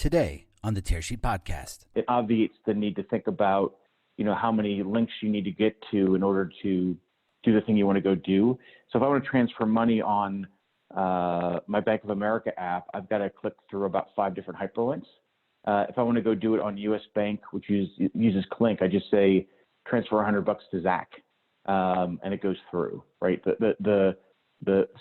today on the Tearsheet Podcast. It obviates the need to think about, how many links you need to get to in order to do the thing you want to go do. So if I want to transfer money on my Bank of America app, I've got to click through about 5 different hyperlinks. If I want to go do it on US Bank, which uses Clinc, I just say transfer $100 to Zack, and it goes through. Right. The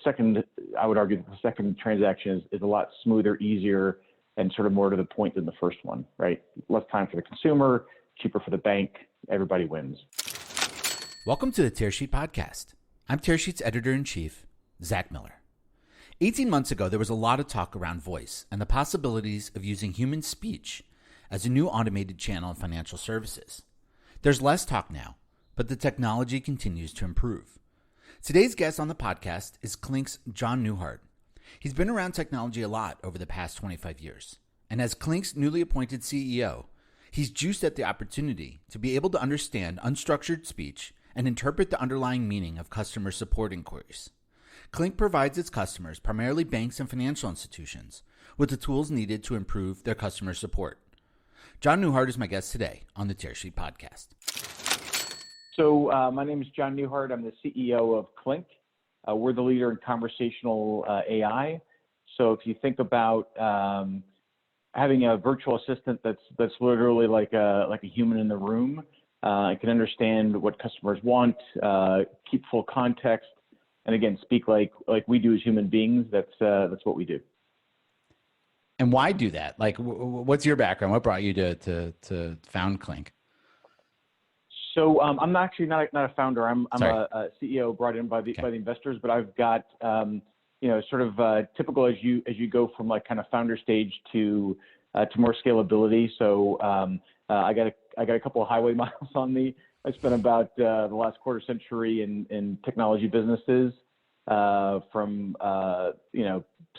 second, I would argue, that the second transaction is a lot smoother, easier, and sort of more to the point than the first one. Right. Less time for the consumer, cheaper for the bank. Everybody wins. Welcome to the Tearsheet Podcast. I'm Tearsheet's editor-in-chief, Zack Miller. 18 months ago, there was a lot of talk around voice and the possibilities of using human speech as a new automated channel in financial services. There's less talk now, but the technology continues to improve. Today's guest on the podcast is Clinc's Jon Newhard. He's been around technology a lot over the past 25 years. And as Clinc's newly appointed CEO, he's juiced at the opportunity to be able to understand unstructured speech and interpret the underlying meaning of customer support inquiries. Clinc provides its customers, primarily banks and financial institutions, with the tools needed to improve their customer support. Jon Newhard is my guest today on the Tearsheet Podcast. So my name is Jon Newhard. I'm the CEO of Clinc. We're the leader in conversational AI. So if you think about having a virtual assistant that's literally like a human in the room, it can understand what customers want, keep full context, and again, speak like we do as human beings. That's what we do. And why do that? Like, what's your background? What brought you to found Clinc? So I'm actually not a founder. I'm a CEO brought in by the investors, but I've got sort of typical as you go from like kind of founder stage to more scalability. So I got a couple of highway miles on me. I spent about the last quarter century in technology businesses, from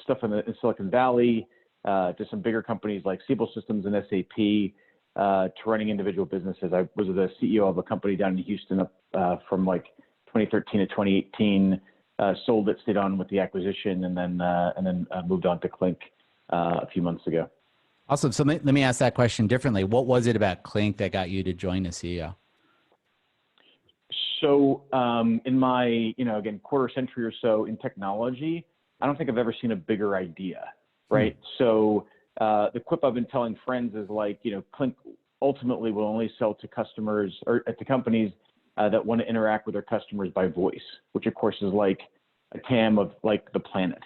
stuff in Silicon Valley to some bigger companies like Siebel Systems and SAP, to running individual businesses. I was the CEO of a company down in Houston from like 2013 to 2018. Sold it, stayed on with the acquisition, and then moved on to Clinc a few months ago. Awesome. So let me ask that question differently. What was it about Clinc that got you to join as CEO? So in my, again, quarter century or so in technology, I don't think I've ever seen a bigger idea, right? So the quip I've been telling friends is like, Clinc ultimately will only sell to customers or to companies that want to interact with their customers by voice, which of course is like a TAM of like the planet.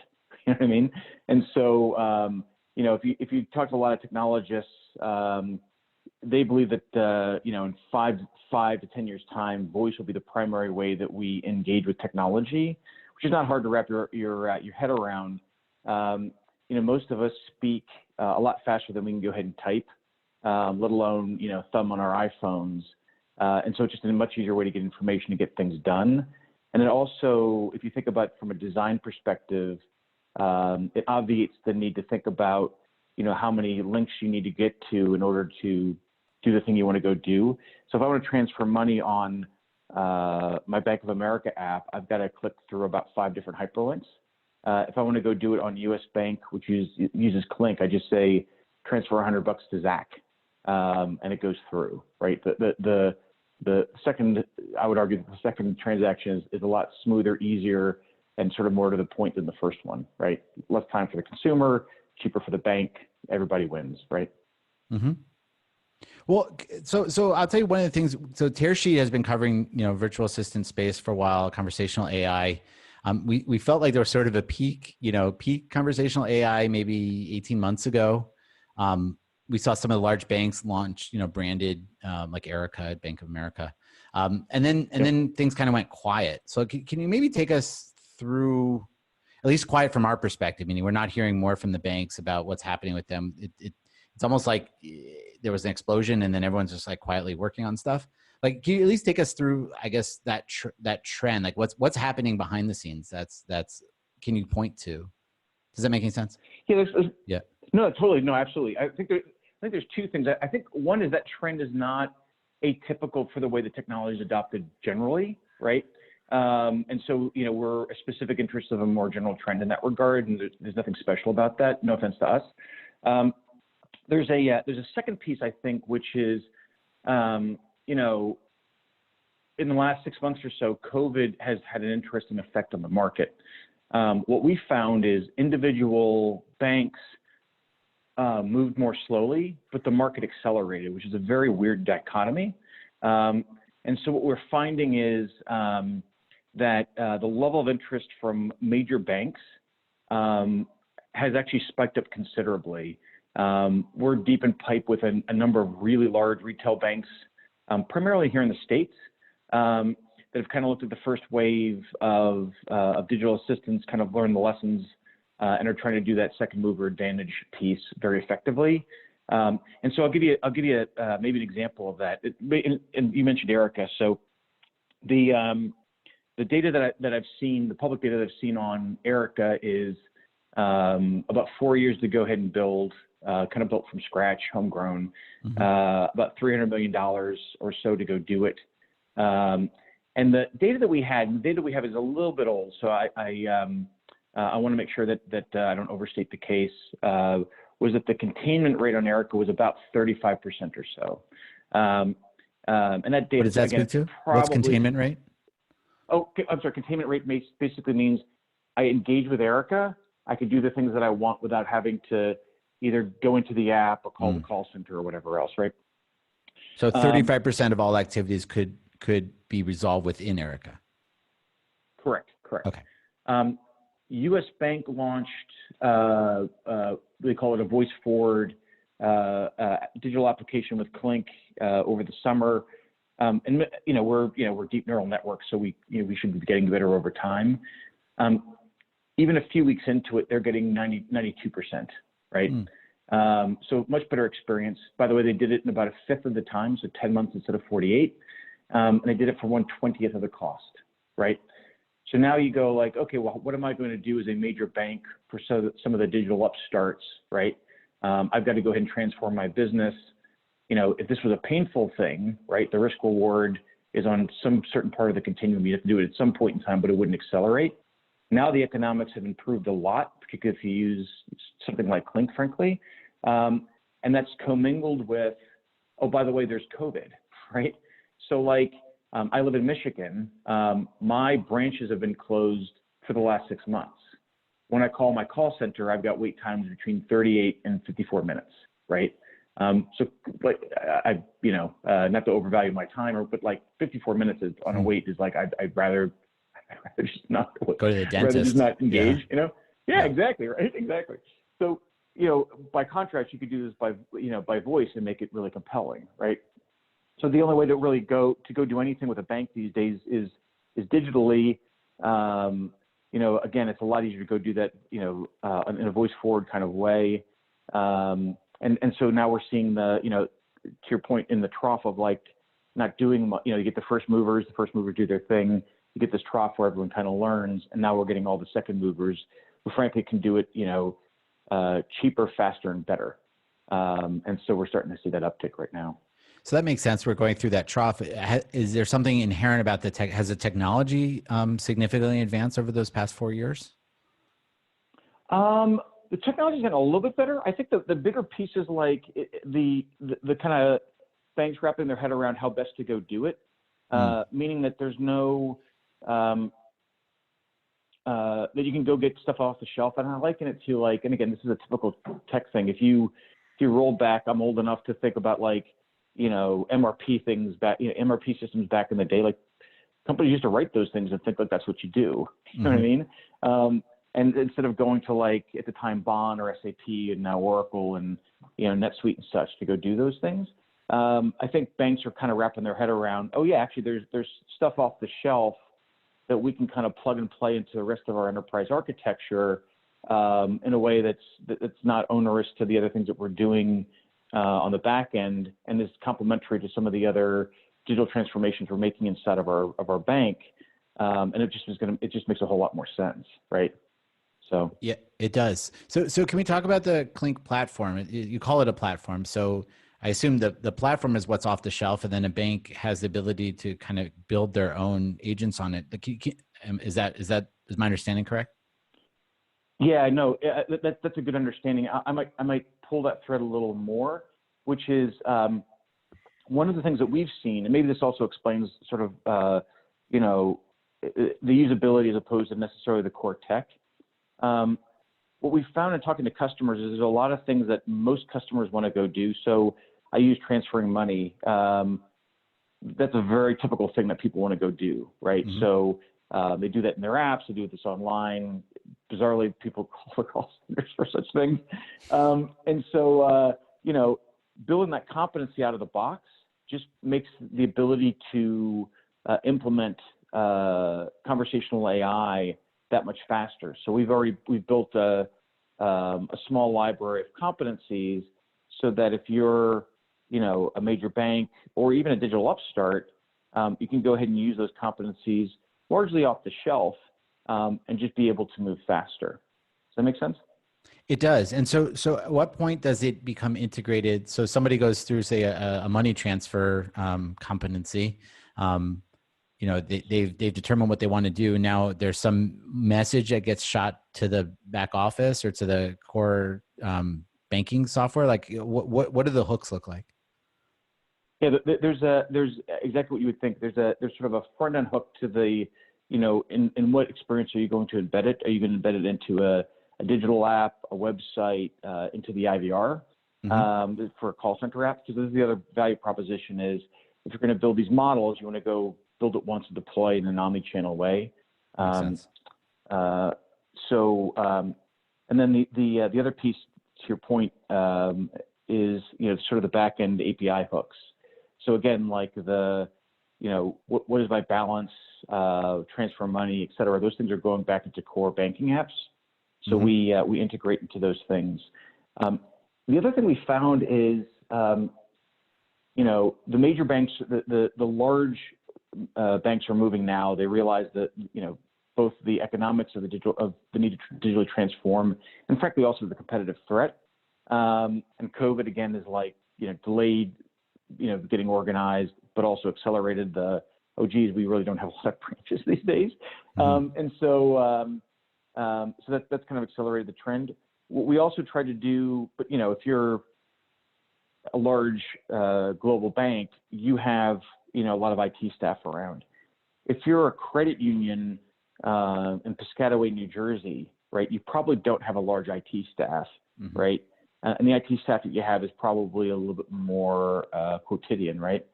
You know what I mean? And so, if you talk to a lot of technologists, they believe that in 5 to 10 years time, voice will be the primary way that we engage with technology, which is not hard to wrap your head around. Most of us speak a lot faster than we can go ahead and type, let alone thumb on our iPhones, and so it's just a much easier way to get information to get things done. And it also, if you think about it from a design perspective, it obviates the need to think about how many links you need to get to in order to do the thing you want to go do. So if I want to transfer money on my Bank of America app, I've got to click through about 5 different hyperlinks. If I want to go do it on US Bank, which uses Clinc, I just say transfer $100 to Zack, and it goes through. Right. The second, I would argue, the second transaction is a lot smoother, easier, and sort of more to the point than the first one. Right. Less time for the consumer, cheaper for the bank. Everybody wins. Right. Mm-hmm. Well, so I'll tell you one of the things. So Tearsheet has been covering virtual assistant space for a while, conversational AI. We felt like there was sort of a peak conversational AI maybe 18 months ago. We saw some of the large banks launch branded like Erica at Bank of America, and then things kind of went quiet. So can you maybe take us through, at least quiet from our perspective? Meaning we're not hearing more from the banks about what's happening with them. It's almost like there was an explosion and then everyone's just like quietly working on stuff. Like, can you at least take us through, I guess, that trend? Like, what's happening behind the scenes? That's can you point to? Does that make any sense? Yeah. No, totally. No, absolutely. I think there's two things. I think one is that trend is not atypical for the way the technology is adopted generally, right? And so, we're a specific interest of a more general trend in that regard, and there's nothing special about that. No offense to us. there's a second piece, I think, which is, you know, in the last 6 months or so, COVID has had an interesting effect on the market. What we found is individual banks moved more slowly, but the market accelerated, which is a very weird dichotomy. And so what we're finding is that the level of interest from major banks has actually spiked up considerably. We're deep in pipe with a number of really large retail banks, primarily here in the States, that have kind of looked at the first wave of digital assistants, kind of learned the lessons, and are trying to do that second mover advantage piece very effectively. And so I'll give you maybe an example of that. And you mentioned Erica. So the data that I've seen, the public data that I've seen on Erica is about 4 years to go ahead and build, kind of built from scratch, homegrown, about $300 million or so to go do it. And the data that we have is a little bit old. So I want to make sure that I don't overstate the case. Was that the containment rate on Erica was about 35% or so. And that data, what does that speak to? What's containment rate? Oh, I'm sorry. Containment rate basically means I engage with Erica. I can do the things that I want without having to either go into the app or call the call center or whatever else, right? So 35% of all activities could be resolved within Erica. Correct. Okay. U.S. Bank launched, they call it a voice forward digital application with Clinc over the summer. And you know, we're deep neural networks, so we should be getting better over time. Even a few weeks into it, they're getting 92%, right? So much better experience. By the way, they did it in about a fifth of the time, so 10 months instead of 48. And they did it for 1/20th of the cost, right? So now you go like, okay, well, what am I going to do as a major bank for some of the digital upstarts, right? I've got to go ahead and transform my business. You know, if this was a painful thing, right, the risk reward is on some certain part of the continuum. You have to do it at some point in time, but it wouldn't accelerate. Now the economics have improved a lot, particularly if you use something like Clinc, frankly. And that's commingled with, oh, by the way, there's COVID, right? So like, I live in Michigan. My branches have been closed for the last 6 months. When I call my call center, I've got wait times between 38 and 54 minutes, right? So, but not to overvalue my time, but like 54 minutes on a wait is like, I'd rather just not go to the dentist. Rather just not engage, Yeah, exactly, right? Exactly. So, by contrast, you could do this by voice and make it really compelling, right? So the only way to really go do anything with a bank these days is digitally. Again, it's a lot easier to go do that, in a voice forward kind of way. And so now we're seeing to your point, in the trough of like not doing, you get the first movers do their thing. You get this trough where everyone kind of learns, and now we're getting all the second movers who frankly can do it, cheaper, faster, and better. And so we're starting to see that uptick right now. So that makes sense. We're going through that trough. Is there something inherent about the tech? Has the technology significantly advanced over those past 4 years? The technology's gotten a little bit better. I think the bigger piece is like the kind of banks wrapping their head around how best to go do it, meaning that there's no that you can go get stuff off the shelf. And I liken it to like, and again, this is a typical tech thing. If you roll back, I'm old enough to think about like, MRP things back, MRP systems back in the day, like companies used to write those things and think like that's what you do. You know what I mean? And instead of going to like at the time Bond or SAP and now Oracle and NetSuite and such to go do those things, I think banks are kind of wrapping their head around. Oh yeah, actually there's stuff off the shelf that we can kind of plug and play into the rest of our enterprise architecture in a way that's not onerous to the other things that we're doing on the back end, and is complementary to some of the other digital transformations we're making inside of our bank. And it just makes a whole lot more sense, right? So yeah, it does. So can we talk about the Clinc platform? You call it a platform. So I assume the platform is what's off the shelf, and then a bank has the ability to kind of build their own agents on it. Is my understanding correct? Yeah, no, that's a good understanding. I might pull that thread a little more, which is one of the things that we've seen, and maybe this also explains sort of, the usability as opposed to necessarily the core tech. What we found in talking to customers is there's a lot of things that most customers want to go do. So I use transferring money. That's a very typical thing that people want to go do, right? Mm-hmm. So they do that in their apps. They do this online. Bizarrely, people call for call centers for such things. And so, building that competency out of the box just makes the ability to implement conversational AI that much faster. So we've built a small library of competencies so that if you're, a major bank or even a digital upstart, you can go ahead and use those competencies largely off the shelf and just be able to move faster. Does that make sense? It does. And so at what point does it become integrated? So somebody goes through, say, a money transfer competency. They've determined what they want to do. Now there's some message that gets shot to the back office or to the core banking software. Like what do the hooks look like? Yeah, there's exactly what you would think. There's sort of a front end hook to the, in what experience are you going to embed it? Are you going to embed it into a digital app, a website, into the IVR for a call center app? Because this is the other value proposition is if you're going to build these models, you want to go build it once and deploy in an omni-channel way. Makes sense. And then the other piece to your point is sort of the back end API hooks. So again, like what is my balance, transfer money, et cetera. Those things are going back into core banking apps. So we integrate into those things. The other thing we found is, the major banks, the large banks are moving now. They realize that, both the economics of the need to digitally transform, and frankly also the competitive threat. And COVID again is delayed, getting organized, but also accelerated the, we really don't have a lot of branches these days. And so that's kind of accelerated the trend. What we also try to do, but if you're a large global bank, you have a lot of IT staff around. If you're a credit union in Piscataway, New Jersey, right, you probably don't have a large IT staff, right? And the IT staff that you have is probably a little bit more quotidian, right?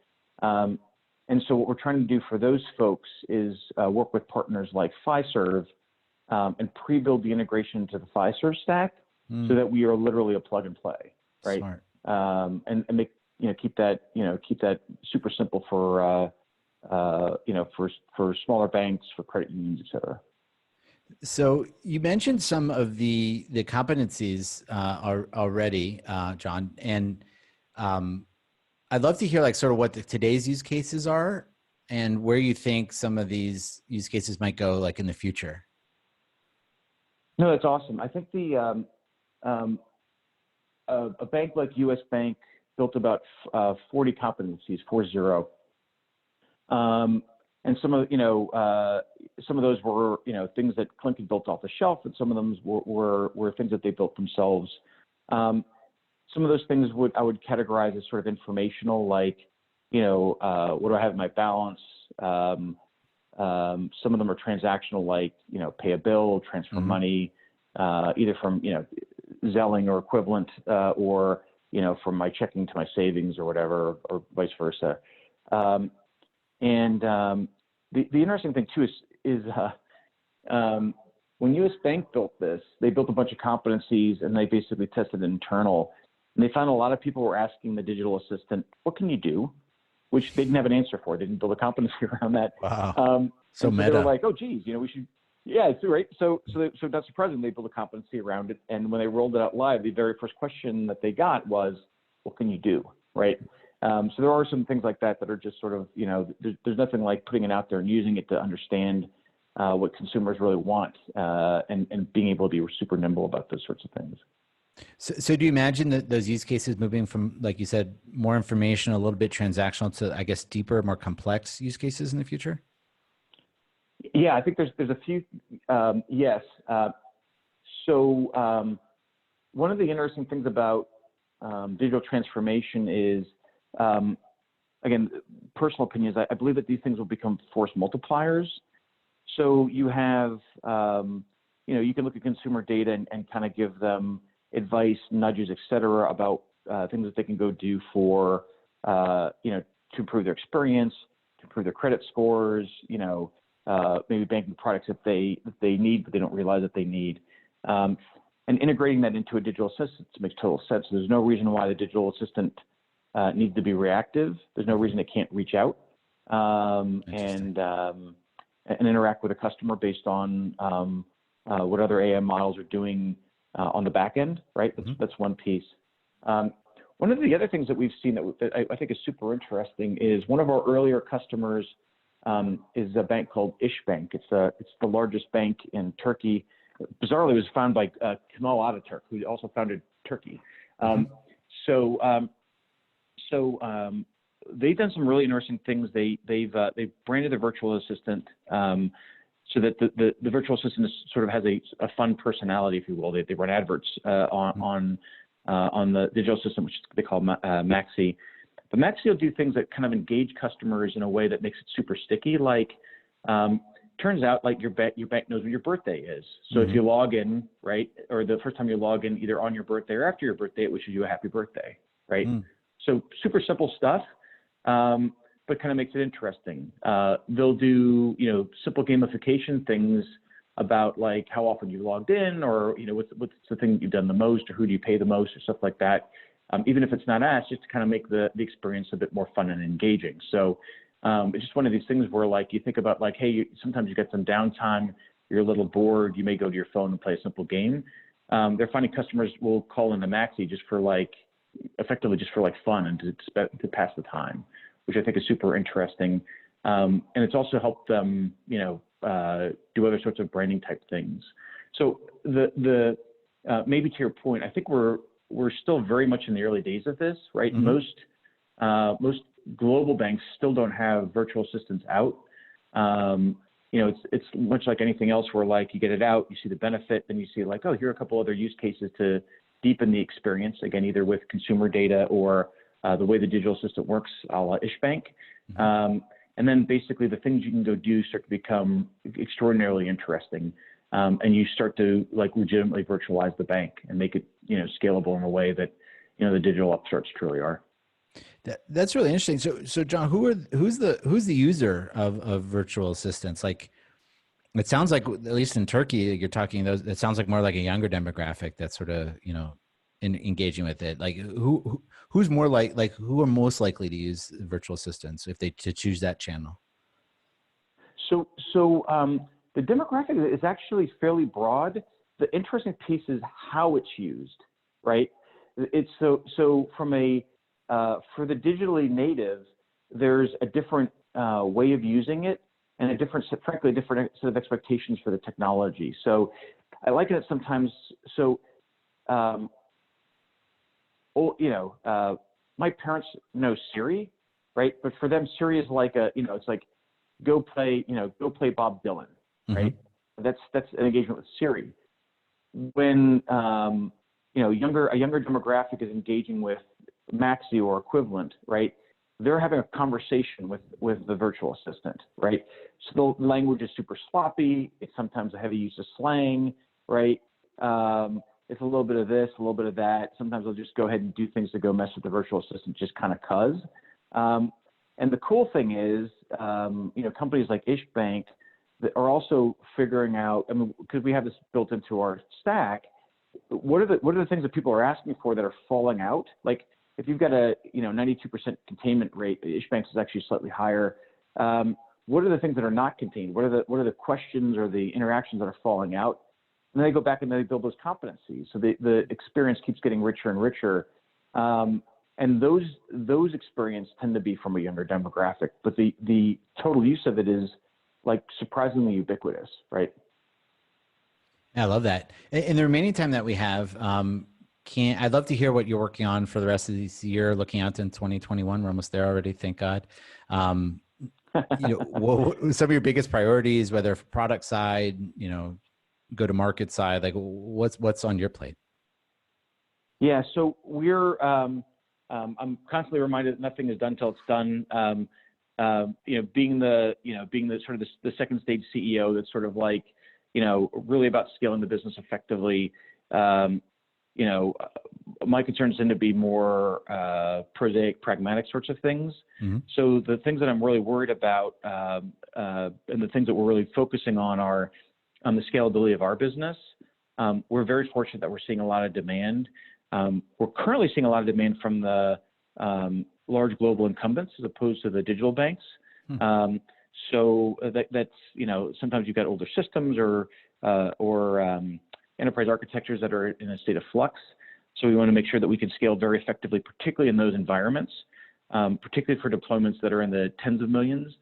And so what we're trying to do for those folks is work with partners like Fiserv and pre-build the integration to the Fiserv stack so that we are literally a plug and play, right? Smart. And make keep that super simple for smaller banks, for credit unions, et cetera. So you mentioned some of the competencies already, Jon, and I'd love to hear sort of what today's use cases are and where you think some of these use cases might go in the future. No, that's awesome. I think a bank like US Bank built about 40 competencies, 40. And some of those were things that Clinc had built off the shelf, and some of them were things that they built themselves. Some of those things I would categorize as sort of informational, what do I have in my balance? Some of them are transactional, pay a bill, transfer money, either from Zelling or equivalent, or from my checking to my savings or whatever, or vice versa. The interesting thing too is when US Bank built this, they built a bunch of competencies and they basically tested internal, and they found a lot of people were asking the digital assistant, "What can you do?" Which they didn't have an answer for. They didn't build a competency around that. Wow. So meta. They were like, "Oh, geez, we should." Yeah, it's right. So not surprising they built a competency around it. And when they rolled it out live, the very first question that they got was, "What can you do?" Right. So there are some things like that are just sort of, there's nothing like putting it out there and using it to understand what consumers really want and being able to be super nimble about those sorts of things. So do you imagine that those use cases moving from, like you said, more information, a little bit transactional to, I guess, deeper, more complex use cases in the future? Yeah, I think there's a few, yes. So one of the interesting things about digital transformation is, again, personal opinions. I believe that these things will become force multipliers. So you have, you can look at consumer data and kind of give them advice, nudges, et cetera, about things that they can go do for, to improve their experience, to improve their credit scores, maybe banking products that they need, but they don't realize that they need. And integrating that into a digital assistant makes total sense. There's no reason why the digital assistant needs to be reactive. There's no reason it can't reach out and interact with a customer based on what other AI models are doing on the back end, right? That's one piece. One of the other things that we've seen that I think is super interesting is one of our earlier customers is a bank called İşbank. It's the largest bank in Turkey. Bizarrely, it was founded by Kemal Ataturk, who also founded Turkey. So they've done some really interesting things. They've branded the virtual assistant so that the virtual assistant sort of has a fun personality, if you will. They run adverts on the digital assistant, which they call Maxi. But Maxi will do things that kind of engage customers in a way that makes it super sticky. Like, turns out like your bank knows when your birthday is. So if you log in, right, or the first time you log in, either on your birthday or after your birthday, it wishes you a happy birthday, right? So super simple stuff, but kind of makes it interesting. They'll do, simple gamification things about like how often you logged in, or, what's the thing you've done the most, or who do you pay the most, or stuff like that. Even if it's not asked, just to kind of make the experience a bit more fun and engaging. So it's just one of these things where like you think about like, hey, sometimes you get some downtime, you're a little bored, you may go to your phone and play a simple game. They're finding customers will call in the Maxi just for like, effectively just for like fun and to pass the time, which I think is super interesting. And it's also helped them, do other sorts of branding type things. So the maybe to your point, I think we're still very much in the early days of this, right? Most global banks still don't have virtual assistants out. It's much like anything else where like you get it out, you see the benefit, then you see like, oh, here are a couple other use cases to deepen the experience, again, either with consumer data or the way the digital assistant works, a la İşbank. And then basically the things you can go do start to become extraordinarily interesting. And you start to like legitimately virtualize the bank and make it, scalable in a way that, the digital upstarts truly are. That's really interesting. So Jon, who's the user of virtual assistants? Like, it sounds like, at least in Turkey, you're talking those. It sounds like more like a younger demographic that's sort of, engaging with it. Like, who's more like who are most likely to use virtual assistants if they to choose that channel? So the demographic is actually fairly broad. The interesting piece is how it's used, right? It's so from for the digitally native, there's a different way of using it and frankly, a different set of expectations for the technology. So I liken it sometimes. So, my parents know Siri, right? But for them, Siri is like it's like, go play Bob Dylan, right? That's an engagement with Siri. When, a younger demographic is engaging with Maxi or equivalent, right? They're having a conversation with the virtual assistant, right? So the language is super sloppy. It's sometimes a heavy use of slang, right? It's a little bit of this, a little bit of that. Sometimes they'll just go ahead and do things to go mess with the virtual assistant just kind of cause. And the cool thing is, companies like İşbank that are also figuring out, because we have this built into our stack, what are the things that people are asking for that are falling out? Like, if you've got a 92% containment rate, İşbank is actually slightly higher. What are the things that are not contained? What are the questions or the interactions that are falling out? And then they go back and they build those competencies. So the experience keeps getting richer and richer. And those experiences tend to be from a younger demographic, but the total use of it is like surprisingly ubiquitous, right? Yeah, I love that. In the remaining time that we have, I'd love to hear what you're working on for the rest of this year, looking out in 2021. We're almost there already, thank God. What some of your biggest priorities, whether product side, go to market side, like what's on your plate? Yeah, so I'm constantly reminded that nothing is done till it's done. Being the sort of the second stage CEO, that's sort of like, really about scaling the business effectively. My concerns tend to be more prosaic, pragmatic sorts of things. Mm-hmm. So the things that I'm really worried about, and the things that we're really focusing on, are on the scalability of our business. We're very fortunate that we're seeing a lot of demand. We're currently seeing a lot of demand from the large global incumbents as opposed to the digital banks. So that's, sometimes you've got older systems or enterprise architectures that are in a state of flux. So we want to make sure that we can scale very effectively, particularly in those environments, particularly for deployments that are in the tens of millions.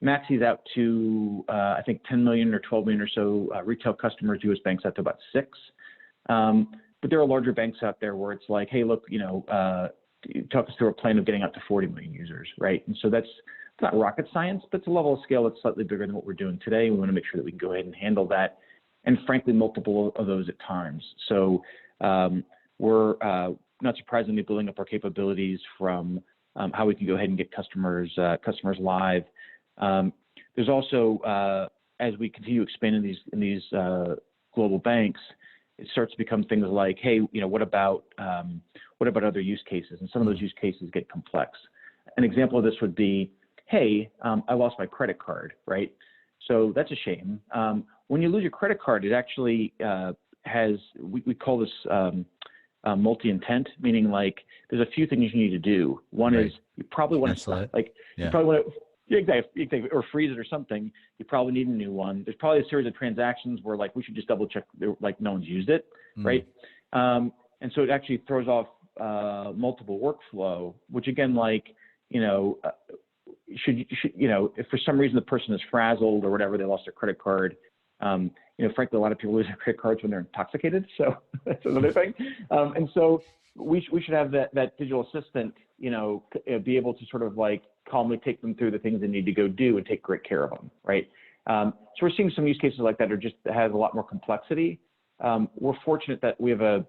Maxi's out to, I think, 10 million or 12 million or so retail customers. US Bank's out to about 6. But there are larger banks out there where it's like, hey, look, talk us through a plan of getting up to 40 million users, right? And so it's not rocket science, but it's a level of scale that's slightly bigger than what we're doing today. We want to make sure that we can go ahead and handle that, and frankly, multiple of those at times. So we're not surprisingly building up our capabilities from how we can go ahead and get customers live. There's also, as we continue expanding in these global banks, it starts to become things like, hey, what about other use cases? And some of those use cases get complex. An example of this would be, hey, I lost my credit card, right? So that's a shame. When you lose your credit card, it actually we call this multi-intent, meaning like there's a few things you need to do. One is you probably want to stop, you probably want to. Yeah, exactly. Or freeze it or something. You probably need a new one. There's probably a series of transactions where like we should just double check like no one's used it, right? And so it actually throws off multiple workflow, which again, like, should if for some reason the person is frazzled or whatever, they lost their credit card. Frankly, a lot of people lose their credit cards when they're intoxicated, so that's another thing. And so we should have that digital assistant, be able to sort of like calmly take them through the things they need to go do and take great care of them, right? So we're seeing some use cases like that that has a lot more complexity. We're fortunate that we have an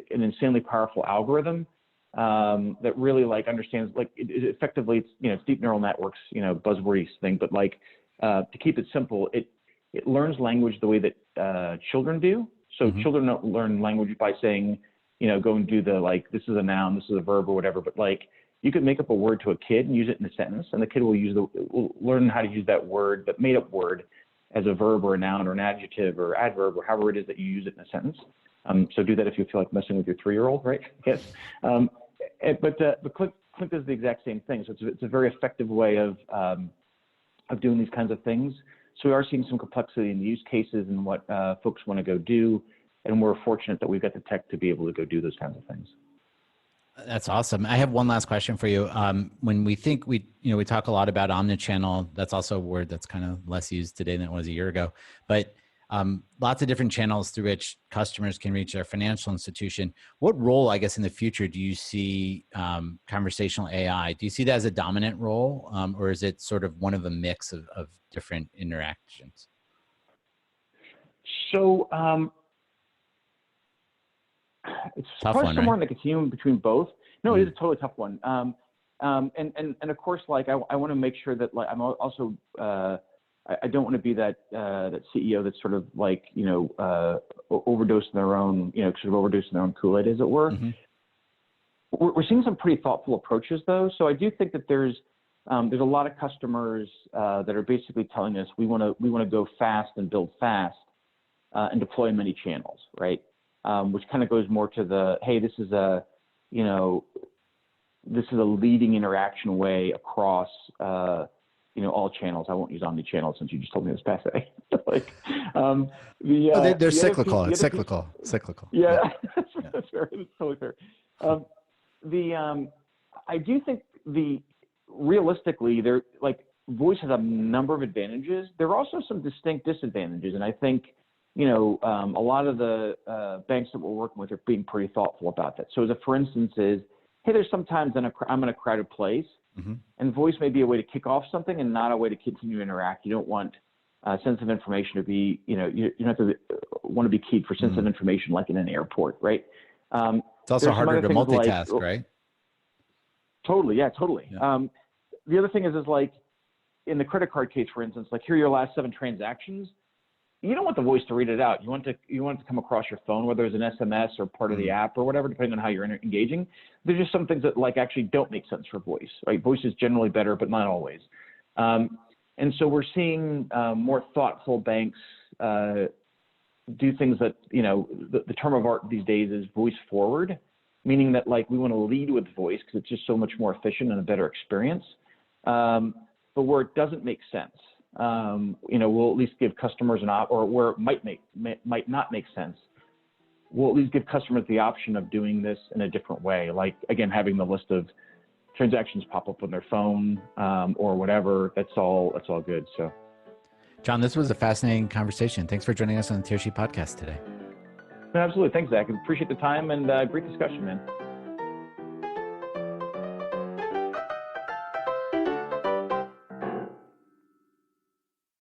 insanely powerful algorithm that really like understands, like effectively, it's deep neural networks, buzzwordy thing, but like to keep it simple, it learns language the way that children do. So children don't learn language by saying, go and do this is a noun, this is a verb or whatever, but like you could make up a word to a kid and use it in a sentence, and the kid will learn how to use that word, that made up word, as a verb or a noun or an adjective or adverb or however it is that you use it in a sentence. So do that if you feel like messing with your 3-year-old, right? Yes. But Clinc does the exact same thing. So it's a very effective way of doing these kinds of things. So we are seeing some complexity in the use cases and what folks want to go do, and we're fortunate that we've got the tech to be able to go do those kinds of things. That's awesome. I have one last question for you. When we think we talk a lot about omnichannel, that's also a word that's kind of less used today than it was a year ago, but lots of different channels through which customers can reach their financial institution. What role, I guess, in the future do you see conversational AI? Do you see that as a dominant role, or is it sort of one of a mix of different interactions? So it's tough probably one, somewhere right? in the continuum between both. No, it is a totally tough one. And of course, like I want to make sure that like I'm also I don't want to be that CEO that's sort of like overdosing their own overdosing their own Kool-Aid, as it were. We're seeing some pretty thoughtful approaches though. So I do think that there's a lot of customers that are basically telling us we want to go fast and build fast and deploy many channels, right? Which kind of goes more to the, hey, this is a leading interaction way across all channels. I won't use omni-channel since you just told me this past day. Like they're cyclical. It's cyclical. Yeah, that's fair. That's totally fair. I do think realistically there, like, voice has a number of advantages. There are also some distinct disadvantages, and I think a lot of the banks that we're working with are being pretty thoughtful about that. So, for instance, hey, there's sometimes I'm in a crowded place, and voice may be a way to kick off something and not a way to continue to interact. You don't want sensitive information to be, you don't have to want to be keyed for sensitive information like in an airport, right? It's also harder to multitask, right? Totally. Yeah, totally. Yeah. The other thing is like in the credit card case, for instance, like here are your last 7 transactions. You don't want the voice to read it out. You want it to come across your phone, whether it's an SMS or part of the app or whatever, depending on how you're engaging. There's just some things that like actually don't make sense for voice, right? Voice is generally better, but not always. And so we're seeing more thoughtful banks do things that, the term of art these days is voice forward, meaning that like we want to lead with voice because it's just so much more efficient and a better experience. But where it doesn't make sense, we'll at least give customers or where it might not make sense, we'll at least give customers the option of doing this in a different way. Like, again, having the list of transactions pop up on their phone or whatever, that's all good. So, Jon, this was a fascinating conversation. Thanks for joining us on the Tearsheet Podcast today. Absolutely. Thanks, Zach. I appreciate the time and great discussion, man.